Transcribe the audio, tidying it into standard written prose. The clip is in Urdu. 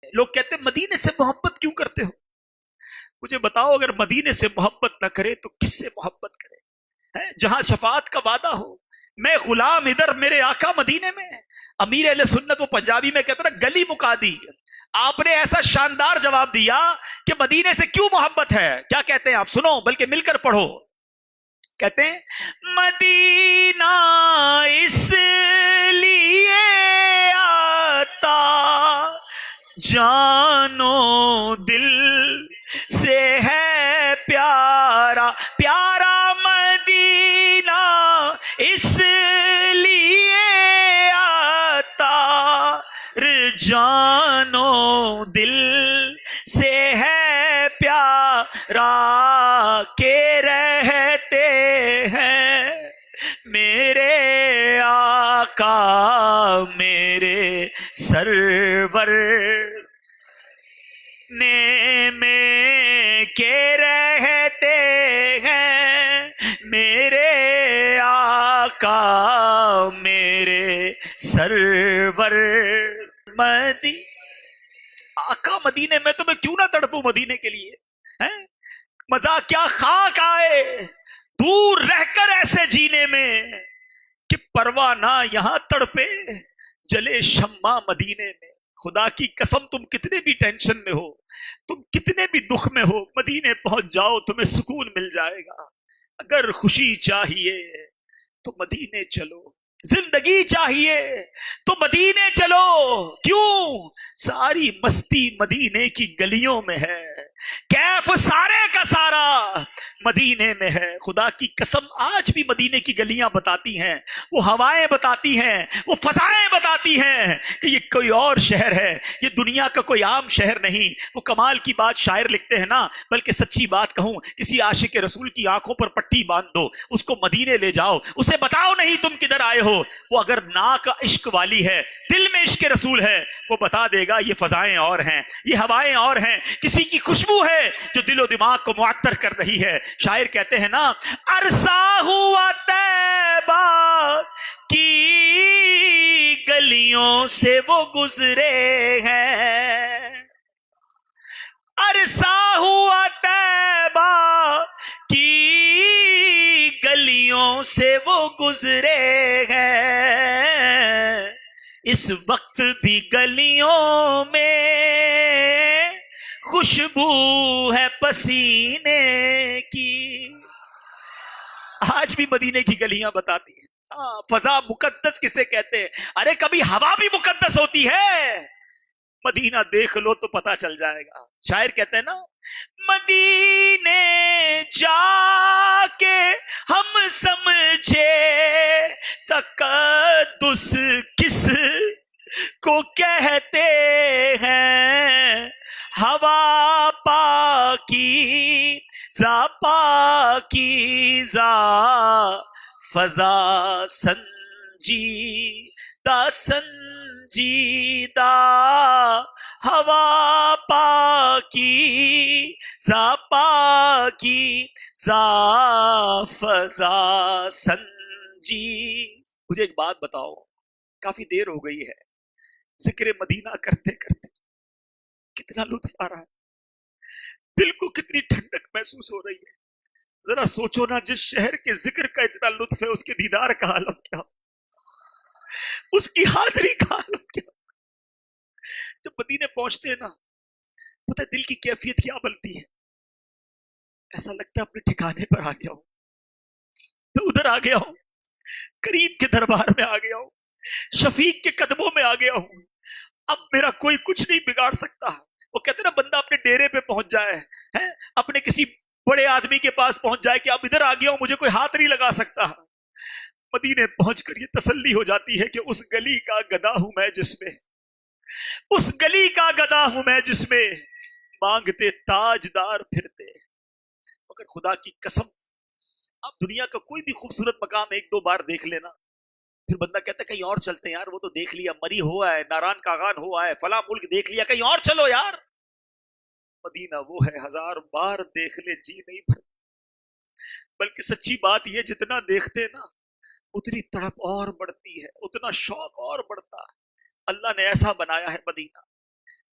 لوگ کہتے ہیں مدینے سے محبت کیوں کرتے ہو؟ مجھے بتاؤ، اگر مدینے سے محبت نہ کرے تو کس سے محبت کرے؟ جہاں شفاعت کا وعدہ ہو، میں غلام ادھر، میرے آقا مدینے میں۔ امیر اہل سنت وہ پنجابی میں کہتا نا گلی مکا دی۔ آپ نے ایسا شاندار جواب دیا کہ مدینے سے کیوں محبت ہے۔ کیا کہتے ہیں آپ؟ سنو، بلکہ مل کر پڑھو۔ کہتے ہیں مدینہ اس لیے آتا جانو دل سے ہے پیارا، پیارا مدینہ اس لیے آتا جانو دل سے ہے پیارا کہ رہتے ہیں میرے آقا میرے سرور نے میں کے رہتے ہیں میرے آقا میرے سرور آقا مدینے میں، تو میں کیوں نہ تڑپوں مدینے کے لیے؟ ہیں مزہ کیا خاک آئے دور رہ کر ایسے جینے میں کہ پروانہ یہاں تڑپے جلے شمع مدینے میں۔ خدا کی قسم، تم کتنے بھی ٹینشن میں ہو، تم کتنے بھی دکھ میں ہو، مدینے پہنچ جاؤ تمہیں سکون مل جائے گا۔ اگر خوشی چاہیے تو مدینے چلو، زندگی چاہیے تو مدینے چلو۔ کیوں؟ ساری مستی مدینے کی گلیوں میں ہے، کیف سارے کا سارا مدینے میں ہے۔ خدا کی قسم، آج بھی مدینے کی گلیاں بتاتی ہیں، وہ ہوائیں بتاتی ہیں، وہ فضائیں بتاتی ہیں کہ یہ کوئی اور شہر ہے، یہ دنیا کا کوئی عام شہر نہیں۔ وہ کمال کی بات شاعر لکھتے ہیں نا، بلکہ سچی بات کہوں، کسی عاشق رسول کی آنکھوں پر پٹی باندھ دو، اس کو مدینے لے جاؤ، اسے بتاؤ نہیں تم کدھر آئے ہو، وہ اگر ناک عشق والی ہے، دل میں عشق رسول ہے، وہ بتا دے گا یہ فضائیں اور ہیں، یہ ہوائیں اور ہیں، کسی کی خوشبو ہے جو دل و دماغ کو معطر کر رہی ہے۔ شاعر کہتے ہیں نا، عرصہ ہوا طیبہ کی گلیوں سے وہ گزرے ہیں، عرصہ ہوا طیبہ کی گلیوں سے وہ گزرے ہیں، اس وقت بھی گلیوں میں خوشبو ہے پسینے کی۔ آج بھی مدینے کی گلیاں بتاتی ہیں۔ فضا مقدس کسے کہتے ہیں؟ ارے کبھی ہوا بھی مقدس ہوتی ہے، مدینہ دیکھ لو تو پتا چل جائے گا۔ شاعر کہتے ہیں نا، مدینے جا کے ہم سمجھے تقدس کس کو کہتے ہیں، ہوا پاکی زا پاکی زا فضا سنجیدہ سنجیدہ، ہوا پاکی زا پاکی زا فضا سنجی۔ مجھے ایک بات بتاؤ، کافی دیر ہو گئی ہے، ذکر مدینہ کرتے کرتے کتنا لطف آ رہا ہے، دل کو کتنی ٹھنڈک محسوس ہو رہی ہے۔ ذرا سوچو نا، جس شہر کے ذکر کا اتنا لطف ہے، اس کے دیدار کا عالم کیا، اس کی حاضری کا عالم کیا۔ جب مدینے پہنچتے ہیں نا، پتہ ہے دل کی کیفیت کیا بنتی ہے؟ ایسا لگتا ہے اپنے ٹھکانے پر آ گیا ہوں، میں ادھر آ گیا ہوں، کریم کے دربار میں آ گیا ہوں، شفیق کے قدموں میں آ گیا ہوں، اب میرا کوئی کچھ نہیں بگاڑ سکتا۔ وہ کہتے ہیں نا، بندہ اپنے ڈیرے پہ پہنچ جائے، اپنے کسی بڑے آدمی کے پاس پہنچ جائے کہ اب ادھر آ گیا ہوں، مجھے کوئی ہاتھ نہیں لگا سکتا۔ مدینے پہنچ کر یہ تسلی ہو جاتی ہے کہ اس گلی کا گدھا ہوں میں جس میں، اس گلی کا گدھا ہوں میں جس میں مانگتے تاجدار پھرتے۔ مگر خدا کی قسم، آپ دنیا کا کوئی بھی خوبصورت مقام ایک دو بار دیکھ لینا، پھر بندہ کہتا ہے کہیں اور چلتے ہیں یار، وہ تو دیکھ لیا، مری ہوا ہے، ناران کاغان ہوا ہے، فلاں ملک دیکھ لیا، کہیں اور چلو یار۔ مدینہ وہ ہے ہزار بار دیکھ لے جی نہیں بھر، بلکہ سچی بات یہ، جتنا دیکھتے نا اتنی تڑپ اور بڑھتی ہے، اتنا شوق اور بڑھتا ہے۔ اللہ نے ایسا بنایا ہے مدینہ،